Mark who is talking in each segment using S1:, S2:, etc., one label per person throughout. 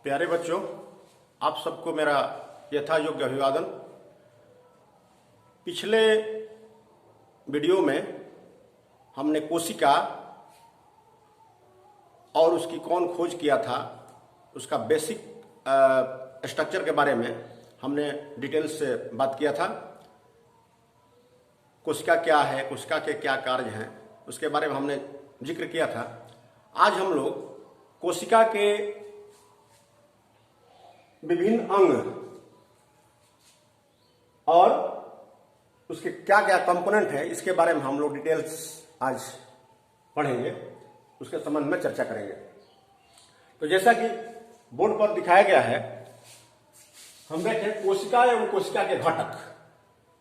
S1: प्यारे बच्चों, आप सबको मेरा यथा योग्य अभिवादन। पिछले वीडियो में हमने कोशिका और उसकी कौन खोज किया था, उसका बेसिक स्ट्रक्चर के बारे में हमने डिटेल्स से बात किया था। कोशिका क्या है, कोशिका के क्या कार्य हैं, उसके बारे में हमने जिक्र किया था। आज हम लोग कोशिका के विभिन्न अंग और उसके क्या क्या कंपोनेंट है, इसके बारे में हम लोग डिटेल्स आज पढ़ेंगे, उसके संबंध में चर्चा करेंगे। तो जैसा कि बोर्ड पर दिखाया गया है, हम देखें कोशिका एवं कोशिका के घटक,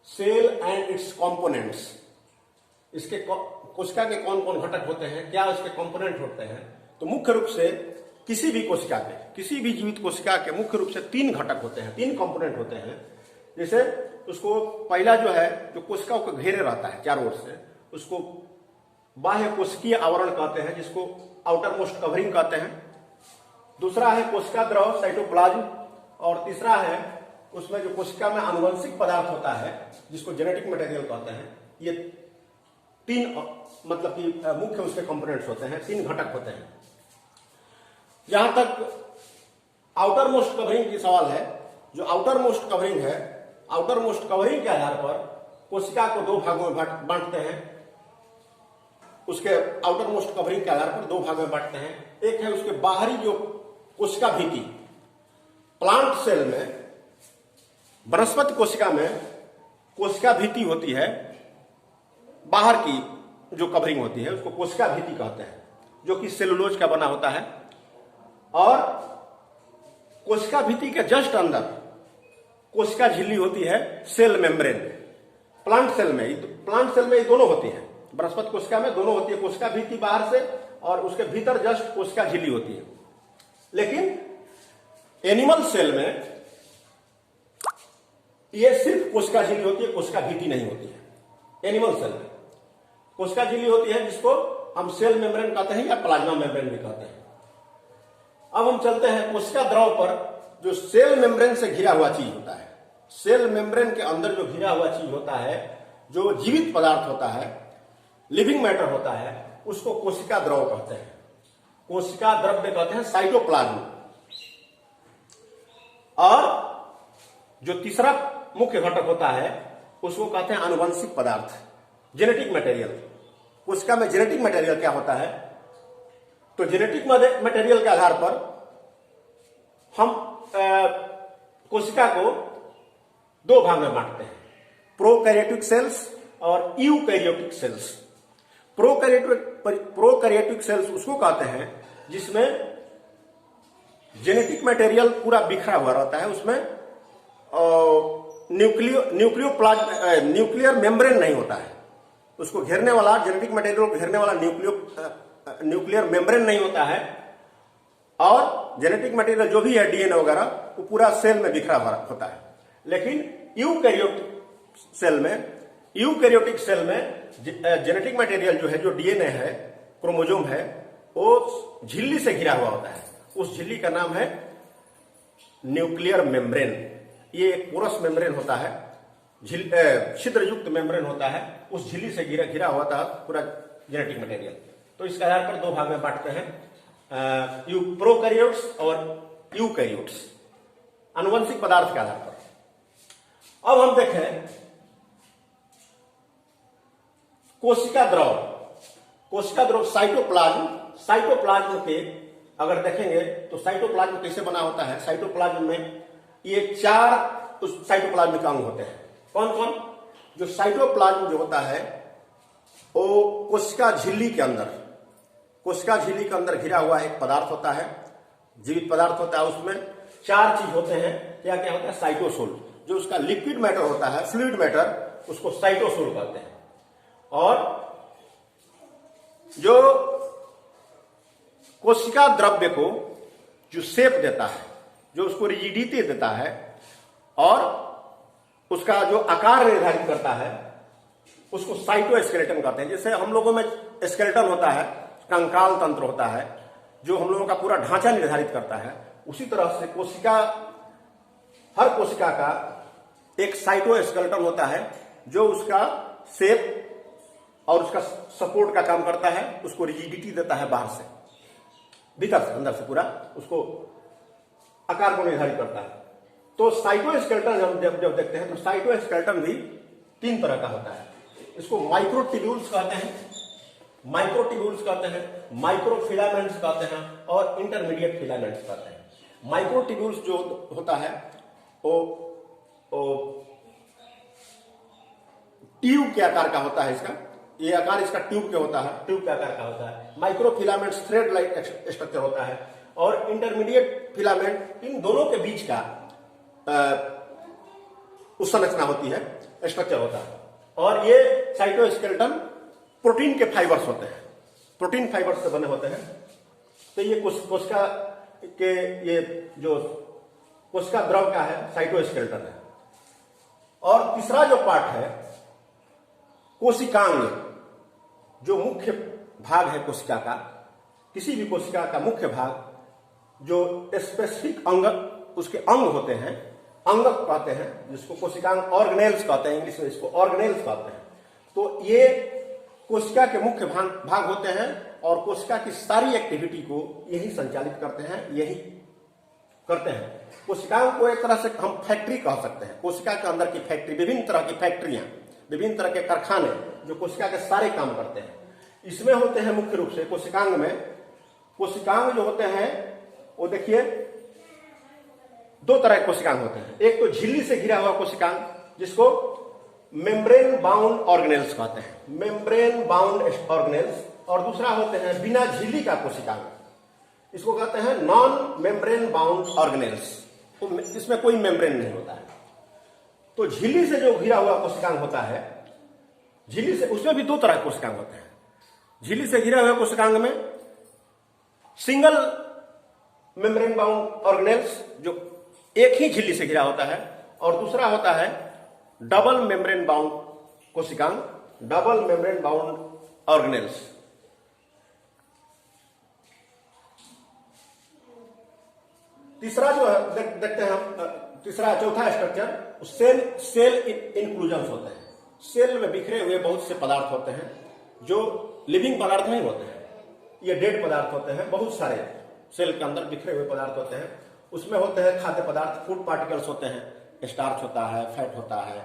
S1: सेल एंड इट्स कंपोनेंट्स। इसके कोशिका के कौन कौन घटक होते हैं, क्या उसके कंपोनेंट होते हैं। तो मुख्य रूप से किसी भी कोशिका के, किसी भी जीवित कोशिका के मुख्य रूप से तीन घटक होते हैं, तीन कंपोनेंट होते हैं। जैसे उसको पहला जो है, जो कोशिकाओं को घेरे रहता है चारों ओर से, उसको बाह्य कोशिकीय आवरण कहते हैं, जिसको आउटर मोस्ट कवरिंग कहते हैं। दूसरा है कोशिका द्रव, साइटोप्लाज्म। और तीसरा है उसमें जो कोशिका में आनुवंशिक पदार्थ होता है, जिसको जेनेटिक मटेरियल कहते हैं। ये तीन मतलब कि मुख्य उसके कंपोनेंट्स होते हैं, तीन घटक होते हैं। जहां तक आउटर मोस्ट कवरिंग की सवाल है, जो आउटर मोस्ट कवरिंग है, आउटर मोस्ट कवरिंग के आधार पर कोशिका को दो भागों में बांटते हैं। उसके आउटर मोस्ट कवरिंग के आधार पर दो भागों में बांटते हैं। एक है उसके बाहरी जो कोशिका भीति, प्लांट सेल में, वनस्पति कोशिका में कोशिका भीति होती है, बाहर की जो कवरिंग होती है उसको कोशिका भीति कहते हैं, जो कि सेलुलोज का बना होता है। और कोशिका भीति के जस्ट अंदर कोशिका झिल्ली होती है, सेल मेम्ब्रेन। प्लांट सेल में ये दोनों होती है, वनस्पति कोशिका में दोनों होती है, कोशिका भीति बाहर से और उसके भीतर जस्ट कोशिका झिल्ली होती है। लेकिन एनिमल सेल में ये सिर्फ कोशिका झिल्ली होती है, कोशिका भीति नहीं होती है। एनिमल सेल में कोशिका झिल्ली होती है, जिसको हम सेल मेम्ब्रेन कहते हैं या प्लाज्मा मेम्ब्रेन भी कहते हैं। अब हम चलते हैं कोशिका द्रव पर, जो सेल मेम्ब्रेन से घिरा हुआ चीज होता है। सेल मेम्ब्रेन के अंदर जो घिरा हुआ चीज होता है, जो जीवित पदार्थ होता है, लिविंग मैटर होता है, उसको कोशिका द्रव कहते हैं, कोशिका द्रव्य कहते हैं, साइटोप्लाज्म। और जो तीसरा मुख्य घटक होता है उसको कहते हैं आनुवंशिक पदार्थ, जेनेटिक मटेरियल। कोशिका में जेनेटिक मटेरियल क्या होता है, तो जेनेटिक मटेरियल के आधार पर हम कोशिका को दो भाग में बांटते हैं, प्रोकैरियोटिक सेल्स और यूकैरियोटिक सेल्स। प्रोकैरियोटिक सेल्स उसको कहते हैं जिसमें जेनेटिक मटेरियल पूरा बिखरा हुआ रहता है, उसमें न्यूक्लियर मेम्ब्रेन नहीं होता है, उसको घेरने वाला, जेनेटिक मटेरियल को घेरने वाला न्यूक्लियर मेम्ब्रेन नहीं होता है। और जेनेटिक मटेरियल जो भी है, डीएनए वगैरह, वो पूरा सेल में बिखरा हुआ होता है। लेकिन यूकैरियोटिक सेल में जेनेटिक मटेरियल जो है, जो डीएनए है, क्रोमोजोम है, वो झिल्ली से घिरा हुआ होता है। उस झिल्ली का नाम है न्यूक्लियर मेम्ब्रेन। ये एक पोरस मेम्ब्रेन होता है, छिद्र युक्त मेम्ब्रेन होता है, उस झिल्ली से घिरा हुआ था पूरा जेनेटिक मटेरियल। तो इसके आधार पर दो भाग में बांटते हैं, प्रोकैरियोट्स और यूकैरियोट्स, आनुवंशिक पदार्थ के आधार पर। अब हम देखें कोशिका द्रव साइटोप्लाज्म के अगर देखेंगे तो साइटोप्लाज्म कैसे बना होता है। साइटोप्लाज्म में ये चार साइटोप्लाज्मिक अंग होते हैं। कौन कौन? जो साइटोप्लाज्म जो होता है वो कोशिका झिल्ली के अंदर घिरा हुआ एक पदार्थ होता है, जीवित पदार्थ होता है। उसमें चार चीज होते हैं। क्या क्या होता है? साइटोसोल, जो उसका लिक्विड मैटर होता है, फ्लूइड मैटर, उसको साइटोसोल कहते हैं। और जो कोशिका द्रव्य को जो शेप देता है, जो उसको रिजिडिटी देता है और उसका जो आकार निर्धारित करता है, उसको साइटोस्केलेटन कहते हैं। जैसे हम लोगों में स्केलेटन होता है, कंकाल तंत्र होता है, जो हम लोगों का पूरा ढांचा निर्धारित करता है, उसी तरह से कोशिका, हर कोशिका का एक साइटोस्केलेटन होता है जो उसका शेप और उसका सपोर्ट का काम करता है, उसको रिजिडिटी देता है बाहर से, भीतर से, अंदर से पूरा उसको आकार को निर्धारित करता है। तो साइटोस्केलेटन हम जब देखते हैं तो साइटोस्केलेटन भी 3 तरह का होता है। इसको माइक्रोट्यूब्यूल्स कहते हैं, माइक्रोफिलामेंट्स कहते हैं और इंटरमीडिएट फिलामेंट्स कहते हैं। माइक्रोट्यूब्यूल्स जो होता है वो ट्यूब के आकार का होता है, इसका ये आकार इसका ट्यूब के होता है, ट्यूब के आकार का होता है। माइक्रोफिलामेंट्स थ्रेड लाइक स्ट्रक्चर होता है और इंटरमीडिएट फिलामेंट इन दोनों के बीच का उस संरचना होती है, स्ट्रक्चर होता है। और ये साइटोस्केलेटन प्रोटीन के फाइबर्स होते हैं, प्रोटीन फाइबर्स से बने होते हैं। तो ये कोशिका के, ये जो कोशिका द्रव का है साइटोस्केलेटन है। और तीसरा जो पार्ट है कोशिकांग, जो मुख्य भाग है कोशिका का, किसी भी कोशिका का मुख्य भाग जो स्पेसिफिक अंग, उसके अंग होते हैं, अंगक कहते हैं, जिसको कोशिकांग ऑर्गेनेल्स कहते हैं, इंग्लिश में इसको ऑर्गेनेल्स कहते हैं। तो ये कोशिका के मुख्य भाग होते हैं और कोशिका की सारी एक्टिविटी को यही संचालित करते हैं, यही करते हैं। कोशिकाओं को एक तरह से हम फैक्ट्री कह सकते हैं, कोशिका के अंदर की फैक्ट्री, विभिन्न तरह की फैक्ट्रियां, विभिन्न तरह के कारखाने जो कोशिका के सारे काम करते हैं। इसमें होते हैं मुख्य रूप से कोशिकांग में, कोशिकांग जो होते हैं वो देखिए 2 तरह के कोशिकांग होते हैं। एक तो झिल्ली से घिरा हुआ कोशिकांग जिसको मेम्ब्रेन बाउंड ऑर्गेनेल्स कहते हैं, मेम्ब्रेन बाउंड ऑर्गेनेल्स, और दूसरा होते हैं बिना झिल्ली का कोशिकांग, इसको कहते हैं नॉन मेम्ब्रेन बाउंड ऑर्गेनेल्स। तो इसमें कोई मेम्ब्रेन नहीं होता है। तो झिल्ली से जो घिरा हुआ कोशिकांग होता है, झिल्ली से, उसमें भी 2 तरह के कोशिकांग होते हैं। झिल्ली से घिरा हुआ कोशिकांग में सिंगल मेम्ब्रेन बाउंड ऑर्गेनेल्स, जो एक ही झिल्ली से घिरा होता है, और दूसरा होता है डबल मेम्ब्रेन बाउंड कोशिकांग, डबल मेम्ब्रेन बाउंड ऑर्गेनेल्स। तीसरा जो है देखते हैं हम, तीसरा चौथा स्ट्रक्चर सेल इंक्लूजन्स होते हैं। सेल में बिखरे हुए बहुत से पदार्थ होते हैं जो लिविंग पदार्थ नहीं होते हैं, ये डेड पदार्थ होते हैं। बहुत सारे सेल के अंदर बिखरे हुए पदार्थ होते हैं। उसमें होते हैं खाद्य पदार्थ, फूड पार्टिकल्स होते हैं, स्टार्च होता है, फैट होता है,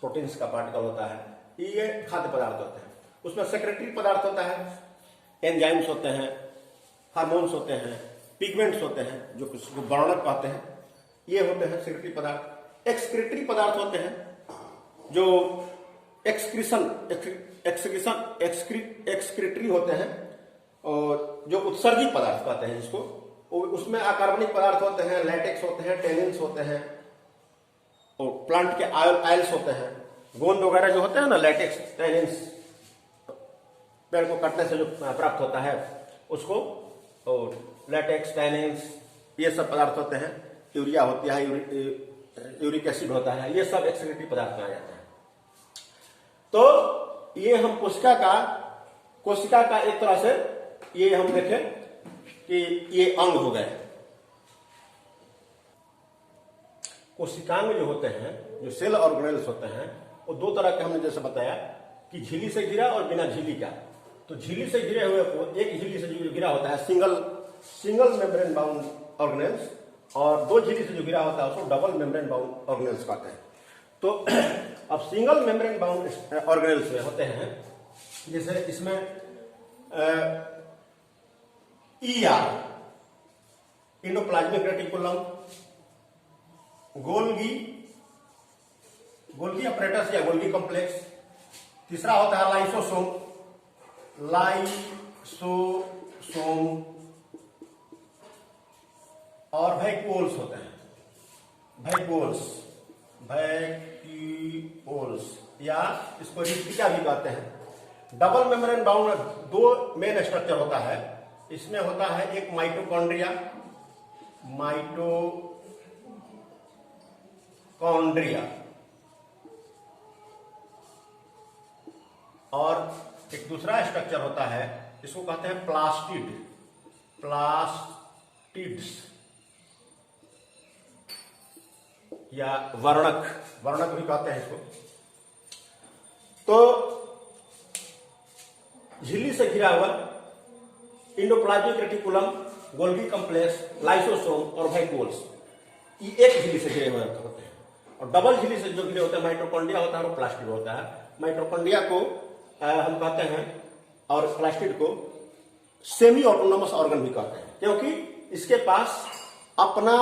S1: प्रोटीन्स का पार्टिकल होता है, ये खाद्य पदार्थ होते हैं। उसमें सेक्रेटरी पदार्थ होता है, एंजाइम्स होते हैं, हार्मोन्स होते हैं, पिगमेंट्स होते हैं जो किसी वर्णक कहते हैं, ये होते हैं सेक्रेटरी पदार्थ। एक्सक्रीटरी पदार्थ होते हैं जो एक्सक्रीटरी होते हैं, और जो उत्सर्जी पदार्थ कहते हैं जिसको, उसमें अकार्बनिक पदार्थ होते हैं, लैटेक्स होते हैं, टेनिन्स होते हैं, और प्लांट के आयल्स होते हैं, गोंद वगैरह जो होते हैं ना, लैटेक्स, टेनिन्स, पेड़ को काटने से जो प्राप्त होता है उसको, और लैटेक्स, टैनिन्स, ये सब पदार्थ होते हैं। यूरिया होती है, यूरिक एसिड होता है, ये सब एक्सक्रीटरी पदार्थ में आ जाते हैं। तो ये हम कोशिका का एक तरह से ये हम देखें कि ये अंग हो गए। कोशिकांग जो होते हैं, जो सेल ऑर्गेनेल्स होते हैं, वो 2 तरह के हमने जैसे बताया कि झिल्ली से घिरा और बिना झिल्ली का। तो झिल्ली से घिरे हुए को, एक झिल्ली से जो घिरा होता है सिंगल मेम्ब्रेन बाउंड ऑर्गेनेल्स, और 2 झिल्ली से जो घिरा होता है उसको डबल मेम्ब्रेन बाउंड ऑर्गेनेल्स कहते हैं। तो अब सिंगल मेम्ब्रेन बाउंड ऑर्गेनेल्स में होते हैं, जैसे इसमें ER, endoplasmic reticulum, Golgi apparatus या गोल्गी कॉम्प्लेक्स। तीसरा होता है लाइसोसोम और वैक्यूल्स होते हैं, वैक्यूल्स या इसको रिप्लिका भी कहते हैं। Double membrane bound 2 main structure होता है। इसमें होता है एक माइटोकॉन्ड्रिया और एक दूसरा स्ट्रक्चर होता है जिसको कहते हैं प्लास्टिड्स। या वर्णक, वर्णक भी कहते हैं इसको। तो झिल्ली से घिरा हुआ endoplasmic reticulum, Golgi complex, lysosome और वैक्यूल्स, ये एक झिल्ली से घिरे हुए होते हैं। और डबल झिल्ली से जो घिरे होते हैं माइटोकॉन्ड्रिया होता है और प्लास्टिड होता है। माइटोकॉन्ड्रिया को हम कहते हैं और प्लास्टिड को सेमी ऑटोनोमस ऑर्गन भी कहते हैं, क्योंकि इसके पास अपना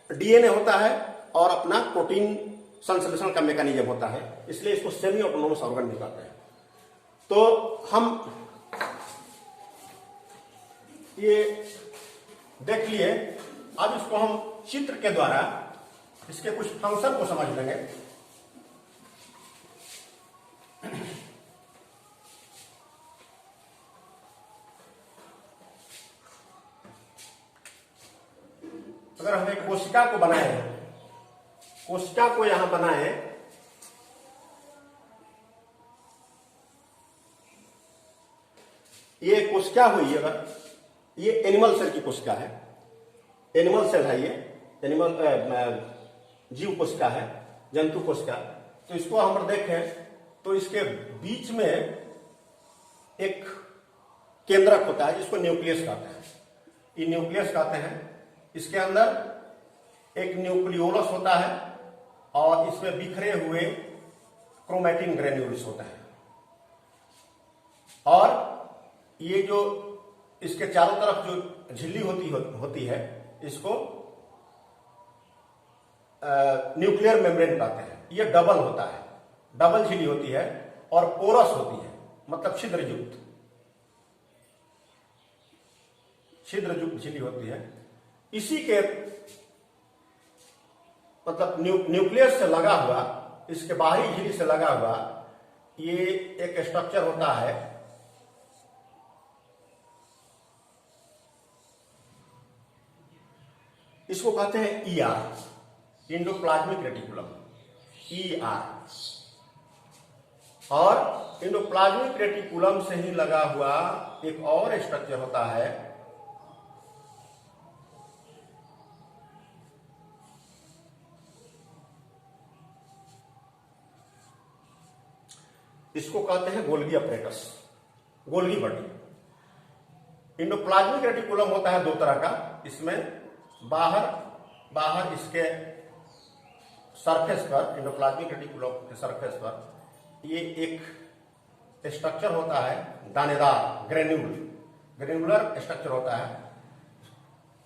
S1: डीएनए होता है और अपना प्रोटीन संश्लेषण का मैकेनिज्म होता है, इसलिए इसको सेमी ऑटोनोमस ऑर्गन भी कहते हैं। तो हम ये देख लिए, अब इसको हम चित्र के द्वारा इसके कुछ फंक्शन को समझ लेंगे। अगर हम एक कोशिका को बनाए, कोशिका को यहां बनाए, ये कोशिका हुई, अगर ये एनिमल सेल की कोशिका है, एनिमल सेल है, ये एनिमल जीव कोशिका है, जंतु कोशिका। तो इसको हम देखें तो इसके बीच में एक केंद्रक होता है जिसको न्यूक्लियस कहते हैं, ये न्यूक्लियस कहते हैं। इसके अंदर एक न्यूक्लियोलस होता है और इसमें बिखरे हुए क्रोमैटिन ग्रेन्यूल्स होते हैं। और ये जो इसके चारों तरफ जो झिल्ली होती है, इसको न्यूक्लियर मेम्ब्रेन कहते हैं। ये डबल होता है, डबल झिल्ली होती है और पोरस होती है, मतलब छिद्रयुक्त, छिद्रयुक्त झिल्ली होती है। इसी के मतलब न्यूक्लियस से लगा हुआ, इसके बाहरी झिल्ली से लगा हुआ ये एक स्ट्रक्चर होता है, इसको कहते हैं ईआर, इंडोप्लाज्मिक रेटिकुलम, ईआर। और इंडोप्लाज्मिक रेटिकुलम से ही लगा हुआ एक और स्ट्रक्चर होता है, इसको कहते हैं Golgi apparatus, Golgi body. Endoplasmic reticulum होता है दो तरह का, इसमें बाहर इसके सरफेस पर, इंडोप्लाज्मिक रेटिकुलम के सरफेस पर ये एक स्ट्रक्चर होता है दानेदार, ग्रेन्युलर स्ट्रक्चर होता है,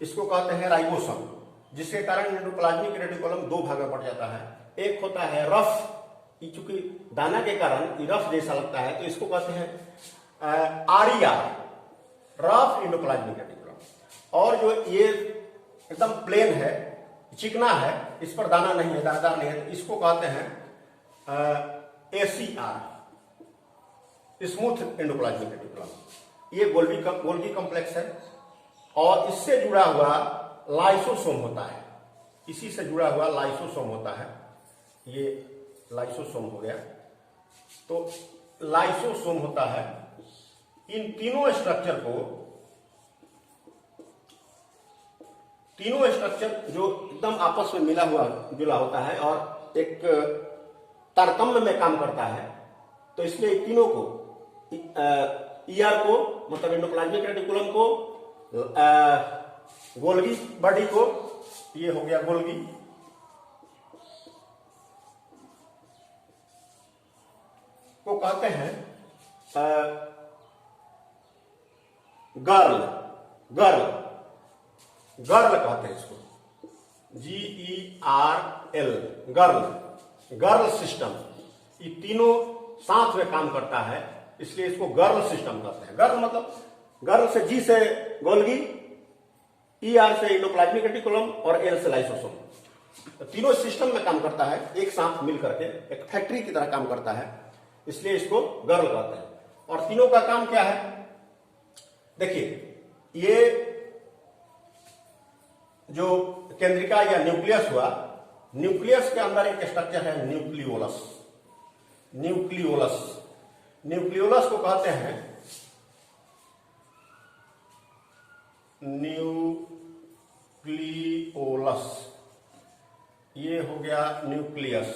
S1: इसको कहते हैं राइबोसोम, जिसके कारण इंडोप्लाज्मिक रेटिकुलम दो भाग में बढ़ जाता है। एक होता है रफ, चूंकि दाना के कारण रफ जैसा लगता है तो इसको कहते हैं आरईआर, रफ इंडोप्लाज्मिक रेटिकुलम। और जो ये एकदम प्लेन है, चिकना है, इस पर दाना नहीं है, दानेदार नहीं है, इसको कहते हैं एसीआर, स्मूथ इंडोप्लाज्मिक रेटिकुलम। ये गोल्गी कॉम्प्लेक्स है और इससे जुड़ा हुआ लाइसोसोम होता है, इसी से जुड़ा हुआ लाइसोसोम होता है, ये लाइसोसोम हो गया। तो लाइसोसोम होता है, इन तीनों स्ट्रक्चर को, तीनों स्ट्रक्चर जो एकदम आपस में मिला हुआ जुला होता है और एक तारतम्य में काम करता है, तो इसमें तीनों को, ईआर को मतलब इंडोप्लाज्मिक रेटिकुलम को, गोल्गी बॉडी को, ये हो गया गोल्गी, को कहते हैं गर्ल, गर्ल, गर्ल कहते हैं इसको, GERL, गर्ल, गर्ल सिस्टम। ये तीनों साथ में काम करता है, इसलिए इसको गर्ल सिस्टम कहते हैं। गर्ल मतलब, गर्ल से G से गोल्गी, ER से इंडोप्लाज्मिक रेटिकुलम और L से लाइसोसोम, तो तीनों सिस्टम में काम करता है, एक साथ मिल करके एक फैक्ट्री की तरह काम करता है, इसलिए इसको गर्ल कहते हैं। और तीनों का काम क्या है, देखिए, ये जो केंद्रिका या न्यूक्लियस हुआ, न्यूक्लियस के अंदर एक स्ट्रक्चर है न्यूक्लियोलस, न्यूक्लियोलस, न्यूक्लियोलस को कहते हैं न्यूक्लियोलस, ये हो गया न्यूक्लियस।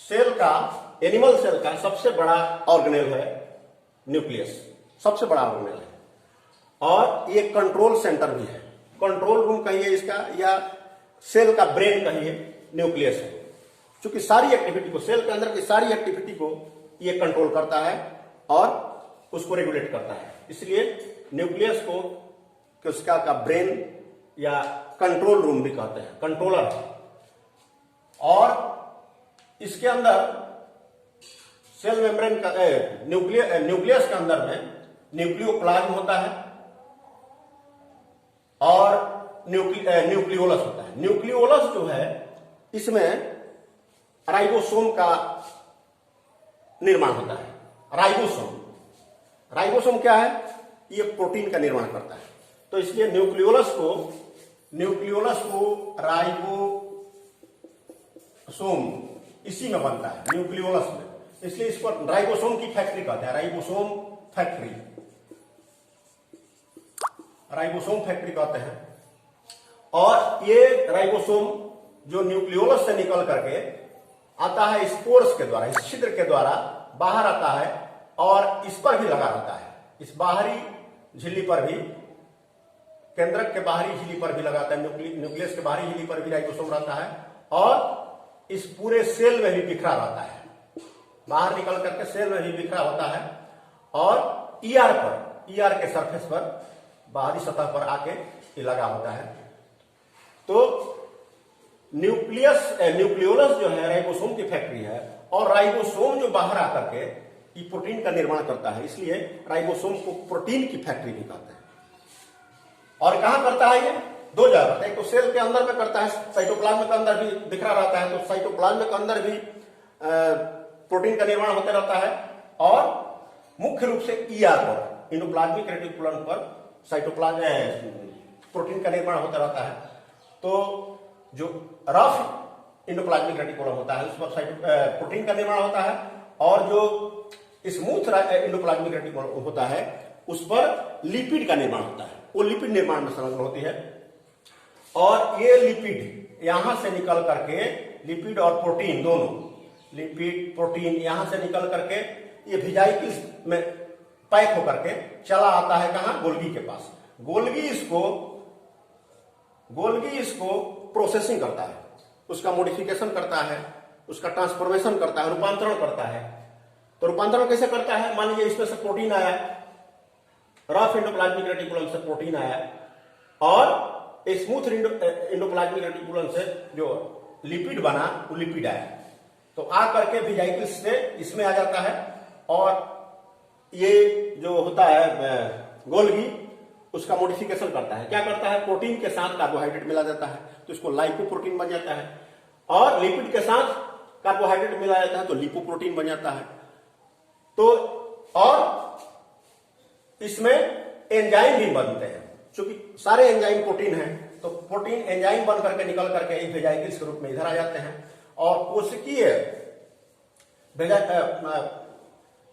S1: सेल का, एनिमल सेल का सबसे बड़ा ऑर्गेनेल है न्यूक्लियस, सबसे बड़ा ऑर्गेनेल है। और ये कंट्रोल सेंटर भी है, कंट्रोल रूम कहिए इसका, या सेल का ब्रेन कहिए, न्यूक्लियस है। क्योंकि सारी एक्टिविटी को, सेल के अंदर की सारी एक्टिविटी को ये कंट्रोल करता है और उसको रेगुलेट करता है। इसलिए न्यूक्लियस को कोशिका का ब्रेन या कंट्रोल रूम भी कहते हैं, कंट्रोलर है। और इसके अंदर सेल मेम्ब्रेन का, न्यूक्लियस के अंदर में न्यूक्लियोप्लाज्म होता है और न्यूक्लियोलस होता है। न्यूक्लियोलस जो है, इसमें राइबोसोम का निर्माण होता है। राइबोसोम क्या है? ये प्रोटीन का निर्माण करता है। तो इसलिए न्यूक्लियोलस को राइबोसोम इसी में बनता है, न्यूक्लियोलस में। इसलिए इसको राइबोसोम की फैक्ट्री कहते हैं, राइबोसोम फैक्ट्री कहते हैं। और ये राइबोसोम जो न्यूक्लियोलस से निकल करके आता है स्पोर्स के द्वारा, इस छिद्र के द्वारा बाहर आता है और इस पर भी लगा रहता है, इस बाहरी झिल्ली पर भी, केंद्रक के बाहरी झिल्ली पर भी लगाता है, न्यूक्लियस के बाहरी झिल्ली पर भी राइबोसोम रहता है और इस पूरे सेल में भी बिखरा रहता है, बाहर निकल करके सेल में भी बिखरा होता है। और ईआर के सरफेस पर, बाहरी सतह पर आके ये लगा होता है। तो न्यूक्लियोलस जो है राइबोसोम की फैक्ट्री है, और राइबोसोम जो बाहर आकर के ये प्रोटीन का निर्माण करता है, इसलिए राइबोसोम को प्रोटीन की फैक्ट्री भी कहते हैं। और कहां करता है ये? दो जगह करता है। एक तो सेल के अंदर में करता है, साइटोप्लाज्म के अंदर भी बिखरा रहता है, तो साइटोप्लाज्म के अंदर भी प्रोटीन का निर्माण होता रहता है। और मुख्य रूप से ईआर पर, एंडोप्लाज्मिक रेटिकुलम पर साइटोप्लाज्म प्रोटीन का निर्माण होता रहता है। तो जो रफ एंडोप्लाज्मिक रेटिकुलम होता है, उस पर प्रोटीन का निर्माण होता है, और जो स्मूथ एंडोप्लाज्मिक रेटिकुलम होता है, उस पर लिपिड का निर्माण होता है, वो लिपिड निर्माण में संलग्न होती है। और ये लिपिड यहां से निकल करके, लिपिड और प्रोटीन दोनों, लिपिड प्रोटीन यहां से निकल करके ये वेजाइकल्स में पैक होकर के चला आता है कहां? गोल्गी के पास। गोल्गी इसको प्रोसेसिंग करता है, उसका मॉडिफिकेशन करता है, उसका ट्रांसफॉर्मेशन करता है, रूपांतरण करता है। तो रूपांतरण कैसे करता है? मान लीजिए इसमें से प्रोटीन आया, रफ एंडोप्लाज्मिक रेटिकुलम से प्रोटीन आया, और स्मूथ एंडोप्लाज्मिक रेटिकुलम से जो लिपिड बना, वो लिपिड आया। तो आ करके वेजाइकल्स से इसमें आ जाता है, और ये जो होता है गोल्गी, उसका मॉडिफिकेशन करता है। क्या करता है? प्रोटीन के साथ कार्बोहाइड्रेट मिला देता है, तो इसको लाइपोप्रोटीन बन जाता है। और लिपिड के साथ कार्बोहाइड्रेट मिला जाता है तो लिपोप्रोटीन बन जाता है। तो और इसमें एंजाइम भी बनते हैं, क्योंकि सारे एंजाइम प्रोटीन हैं, तो प्रोटीन एंजाइम बन करके निकल करके एक वेजाइकल्स के रूप में इधर आ जाते हैं। और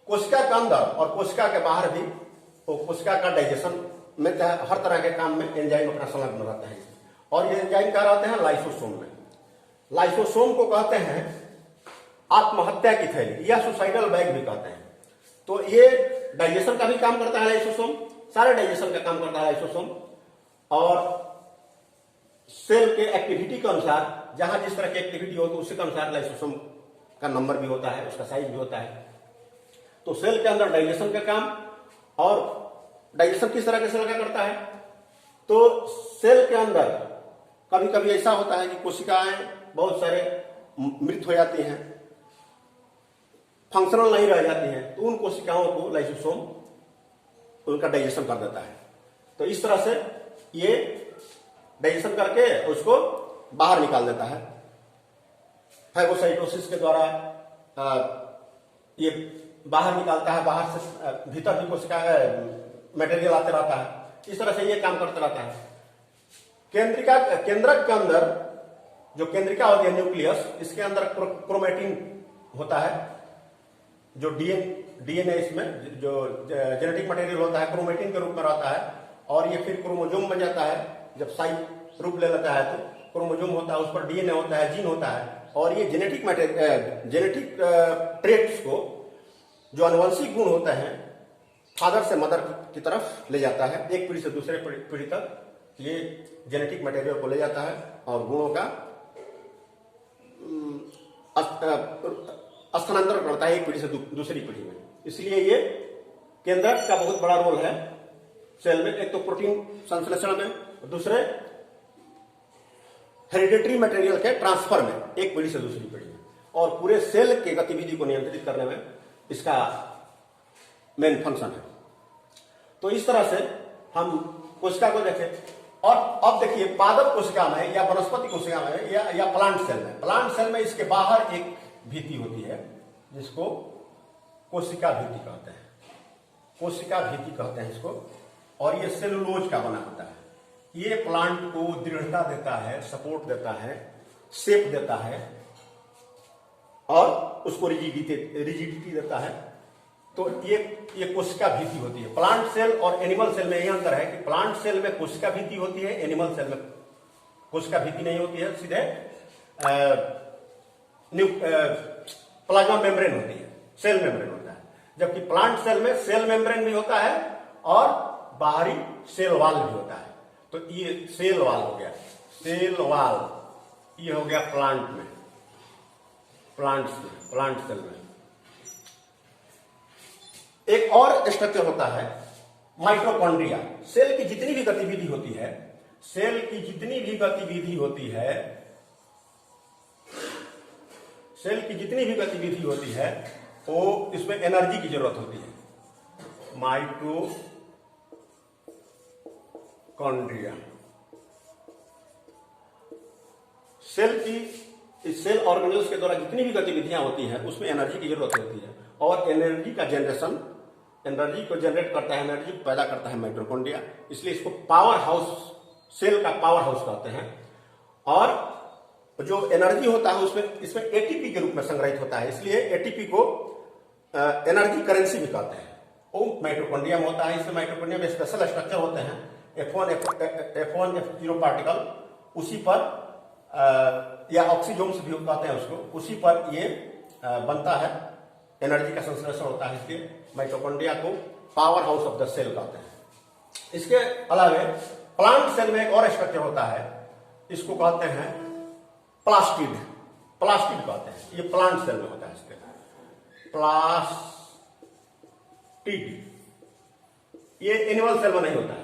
S1: कोशिका के अंदर और कोशिका के बाहर भी, तो कोशिका का डाइजेशन में हर तरह के काम में एंजाइम अपना संलग्न रहता है। और ये एंजाइम क्या रहते हैं? लाइसोसोम में। लाइसोसोम को कहते हैं आत्महत्या की थैली, या सुसाइडल बैग भी कहते हैं। तो ये डाइजेशन का भी काम करता है लाइसोसोम, सारे डाइजेशन का काम करता है लाइसोसोम। और सेल के एक्टिविटी के अनुसार, जहां जिस तरह की एक्टिविटी होती है उसी के अनुसार लाइसोसोम का नंबर भी होता है, उसका साइज भी होता है। तो सेल के अंदर डाइजेशन का काम, और डाइजेशन किस तरह से लगा करता है? तो सेल के अंदर कभी कभी ऐसा होता है कि कोशिकाएं बहुत सारे मृत हो जाती हैं, फंक्शनल नहीं रह जाती हैं, तो उन कोशिकाओं को लाइसोसोम उनका डाइजेशन कर देता है। तो इस तरह से ये डाइजेशन करके उसको बाहर निकाल देता है। फैगोसाइटोसिस के द्वारा ये बाहर निकालता है, बाहर से भीतर भी कोशिका मटेरियल आते रहता है। इस तरह से ये काम करता रहता है। केंद्रक के अंदर जो केंद्रिका होती है न्यूक्लियस, इसके अंदर क्रोमेटिन होता है, जो डीएनए इसमें जो जेनेटिक मटेरियल होता है क्रोमेटिन के रूप में रहता है, और ये फिर क्रोमोसोम बन जाता है। जब रूप ले लेता है तो क्रोमोसोम होता है, उस पर डीएनए होता है, जीन होता है, और ये जेनेटिक ट्रेट्स को, जो आनुवंशिक गुण होते हैं, फादर से मदर की तरफ ले जाता है, एक पीढ़ी से दूसरे पीढ़ी तक ये जेनेटिक मटेरियल को ले जाता है और गुणों का स्थानांतरण करता है एक पीढ़ी से दूसरी पीढ़ी में। इसलिए ये केंद्रक का बहुत बड़ा रोल है सेल में, एक तो प्रोटीन संश्लेषण में, दूसरे हेरिडेटरी मटेरियल के ट्रांसफर में एक पीढ़ी से दूसरी पीढ़ी में, और पूरे सेल के गतिविधि को नियंत्रित करने में इसका मेन फंक्शन है। तो इस तरह से हम कोशिका को देखें। और अब देखिए पादप कोशिका में या वनस्पति कोशिका में या प्लांट सेल में इसके बाहर एक भित्ति होती है जिसको कोशिका भित्ति कहते हैं, कोशिका भित्ति कहते हैं इसको, और ये सेलुलोज का बना होता है। ये प्लांट को दृढ़ता देता है, सपोर्ट देता है, शेप देता है और उसको रिजिडिटी देता है। तो ये कोशिका भित्ति होती है। प्लांट सेल और एनिमल सेल में यही अंतर है कि प्लांट सेल में कोशिका भित्ति होती है, एनिमल सेल में कोशिका भित्ति नहीं होती है, सीधे प्लाज्मा मेम्ब्रेन होती है, सेल मेम्ब्रेन होता है। जबकि प्लांट सेल में सेल मेम्ब्रेन भी होता है और बाहरी सेल वाल भी होता है। तो ये सेल वाल हो गया, सेल वाल ये हो गया प्लांट में, प्लांट सेल में। एक और स्ट्रक्चर होता है माइटोकॉन्ड्रिया। सेल की जितनी भी गतिविधि होती है, सेल की जितनी भी गतिविधि होती है, सेल की जितनी भी गतिविधि होती है वो इसमें एनर्जी की जरूरत होती है। माइटोकॉन्ड्रिया सेल की, इस सेल ऑर्गेनेल्स के द्वारा जितनी भी गतिविधियां होती हैं उसमें एनर्जी की जरूरत होती है, और एनर्जी का जनरेशन, एनर्जी को जनरेट करता है, एनर्जी को पैदा करता है माइटोकॉन्ड्रिया। इसलिए इसको पावर हाउस, सेल का पावर हाउस कहते हैं। और जो एनर्जी होता है उसमें इसमें एटीपी के रूप में संग्रहित होता है, इसलिए एटीपी को एनर्जी करेंसी भी कहते हैं। वो माइटोकॉन्ड्रिया में होता है। इसमें माइटोकॉन्ड्रिया में स्पेशल स्ट्रक्चर होते हैं, F1 F0 पार्टिकल, उसी पर या ऑक्सीजोम्स भी कहते हैं उसको, उसी पर ये बनता है, एनर्जी का संश्लेषण होता है। इसलिए माइटोकॉन्ड्रिया को powerhouse of the cell कहते हैं। इसके अलावा प्लांट सेल में एक और स्ट्रक्चर होता है, इसको कहते हैं प्लास्टिड, प्लास्टिड कहते हैं। ये प्लांट सेल में होता है, इसके प्लास्टिड। ये एनिमल सेल में नहीं होता है।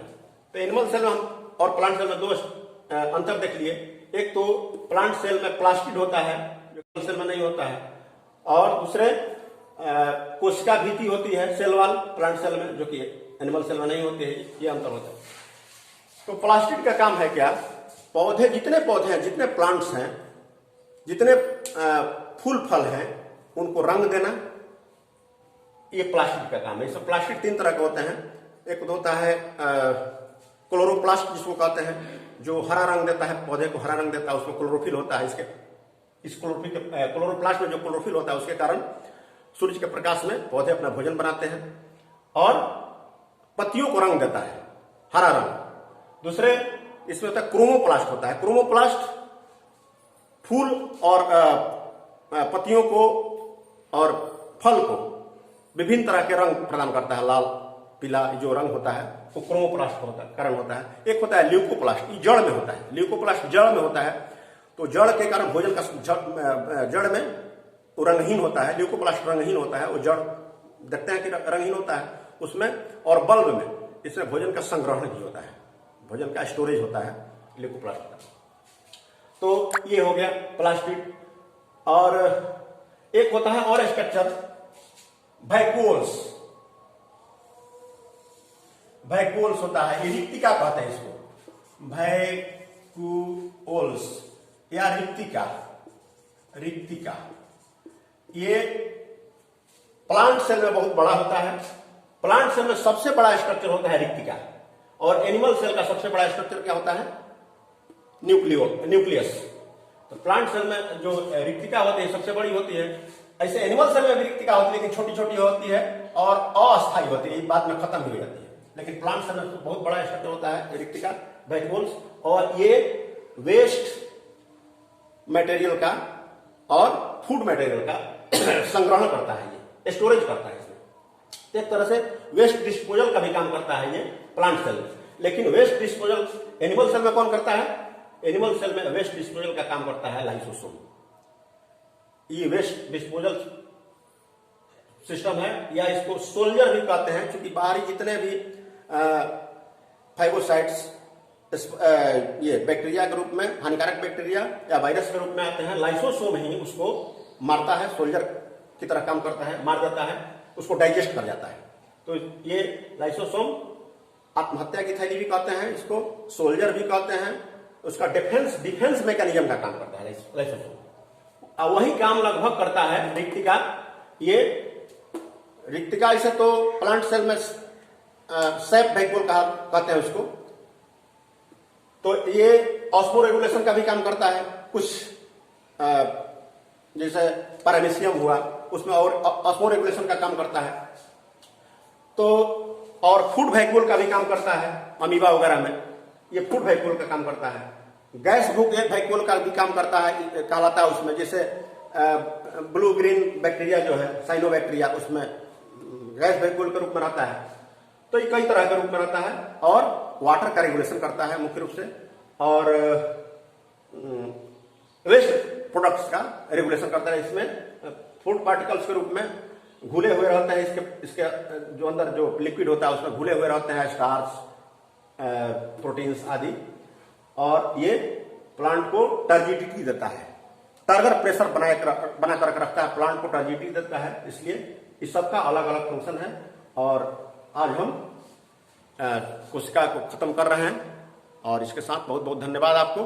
S1: तो एनिमल सेल में हम और प्लांट सेल में दो अंतर देख लिए। एक तो प्लांट सेल में प्लास्टिड होता है जो एनिमल सेल में नहीं होता है, और दूसरे कोशिका भित्ति होती है सेल वाल प्लांट सेल में, जो कि एनिमल सेल में नहीं होती है। ये अंतर होता है। तो प्लास्टिड का काम है क्या, पौधे, जितने पौधे हैं, जितने प्लांट्स हैं, जितने फूल फल हैं, उनको रंग देना, ये प्लास्टिड का काम है। इसमें प्लास्टिड तीन तरह के होते हैं। एक होता है क्लोरोप्लास्ट जिसको कहते हैं, जो हरा रंग देता है, पौधे को हरा रंग देता है, उसमें क्लोरोफिल होता है। इस क्लोरोप्लास्ट में जो क्लोरोफिल होता है उसके कारण सूर्य के प्रकाश में पौधे अपना भोजन बनाते हैं और पत्तियों को रंग देता है, हरा रंग। दूसरे इसमें होता है क्रोमोप्लास्ट होता है। क्रोमोप्लास्ट फूल और पत्तियों को और फल को विभिन्न तरह के रंग प्रदान करता है। लाल, पीला जो रंग होता है वो क्रोमोप्लास्ट होता है, कारण होता है। एक होता है ल्यूकोप्लास्ट, ये जड़ में होता है। ल्यूकोप्लास्ट जड़ में होता है, तो जड़ के कारण भोजन का जड़ में वो रंगहीन होता है। ल्यूकोप्लास्ट रंगहीन होता है, वो जड़ देखते हैं कि रंगहीन होता है उसमें। और बल्ब में, इसमें भोजन का संग्रहण भी होता है, भोजन का स्टोरेज होता है ल्यूकोप्लास्ट का। तो ये हो गया प्लास्टिड। और एक होता है और स्ट्रक्चर वैक्यूल्स, वैक्यूल्स होता है, रिक्तिका कहते हैं इसको, वैक्यूल्स या रिक्तिका। रिक्तिका ये प्लांट सेल में बहुत बड़ा होता है। प्लांट सेल में सबसे बड़ा स्ट्रक्चर होता है रिक्तिका, और एनिमल सेल का सबसे बड़ा स्ट्रक्चर क्या होता है, न्यूक्लियस। तो प्लांट सेल में जो रिक्तिका होती है सबसे बड़ी होती है। ऐसे एनिमल सेल में भी रिक्तिका होती है, लेकिन छोटी छोटी होती है और अस्थायी होती है, बाद में खत्म हो जाती है। लेकिन प्लांट सेल में बहुत बड़ा स्ट्रक्चर होता है रिक्तिका, वेजिटेबल्स, और ये वेस्ट मटेरियल का और फूड मटेरियल का संग्रहण करता है, ये स्टोरेज करता है इसमें। एक तरह से वेस्ट डिस्पोजल का भी काम करता है ये प्लांट सेल। लेकिन वेस्ट डिस्पोजल एनिमल सेल में कौन करता है? एनिमल सेल में वेस्ट डिस्पोजल का काम करता है लाइसोसोम। ये वेस्ट डिस्पोजल सिस्टम है, या इसको सोल्जर भी कहते हैं, क्योंकि बाहरी जितने भी फाइगोसाइट्स ये बैक्टीरिया के रूप में, हानिकारक बैक्टीरिया या वायरस के रूप में आते हैं, लाइसोसोम ही उसको मारता है, सोल्जर की तरह काम करता है, मार देता है, उसको डाइजेस्ट कर जाता है। तो ये लाइसोसोम आत्महत्या की थैली भी कहते हैं, इसको सोल्जर भी कहते हैं। उसका डिफेंस मैकेनिज्म का काम करता है लाइसोसोम। और वही काम लगभग करता है रिक्तिका। ये रिक्तिका इसे तो प्लांट सेल में सेप वैक्यूल कहते हैं उसको। तो ये ऑस्मो रेगुलेशन का भी काम करता है। कुछ जैसे पैरामीशियम हुआ, उसमें और ऑस्मो रेगुलेशन का काम करता है। तो और फूड वैक्यूल का भी काम करता है, अमीबा वगैरह में ये फूड वैक्यूल का काम करता है। गैस बुक वैक्यूल का भी काम करता है, कहलाता है उसमें। जैसे ब्लू ग्रीन बैक्टीरिया जो है, साइनोबैक्टीरिया, उसमें गैस वैक्यूल के रूप में रहता है। तो ये कई तरह के रूप में रहता है। और वाटर का रेगुलेशन करता है मुख्य रूप से, और वेस्ट प्रोडक्ट्स का रेगुलेशन करता है। इसमें फूड पार्टिकल्स के रूप में घुले हुए रहते हैं, इसके जो अंदर जो लिक्विड होता है उसमें घुले हुए रहते हैं स्टार्च, प्रोटीन्स आदि। और ये प्लांट को टर्जिडिटी देता है, टर्गर प्रेशर बना कर रखता है, प्लांट को टर्जिडिटी देता है। इसलिए इस सबका अलग अलग फंक्शन है। और आज हम कोशिका को खत्म कर रहे हैं, और इसके साथ बहुत बहुत धन्यवाद आपको।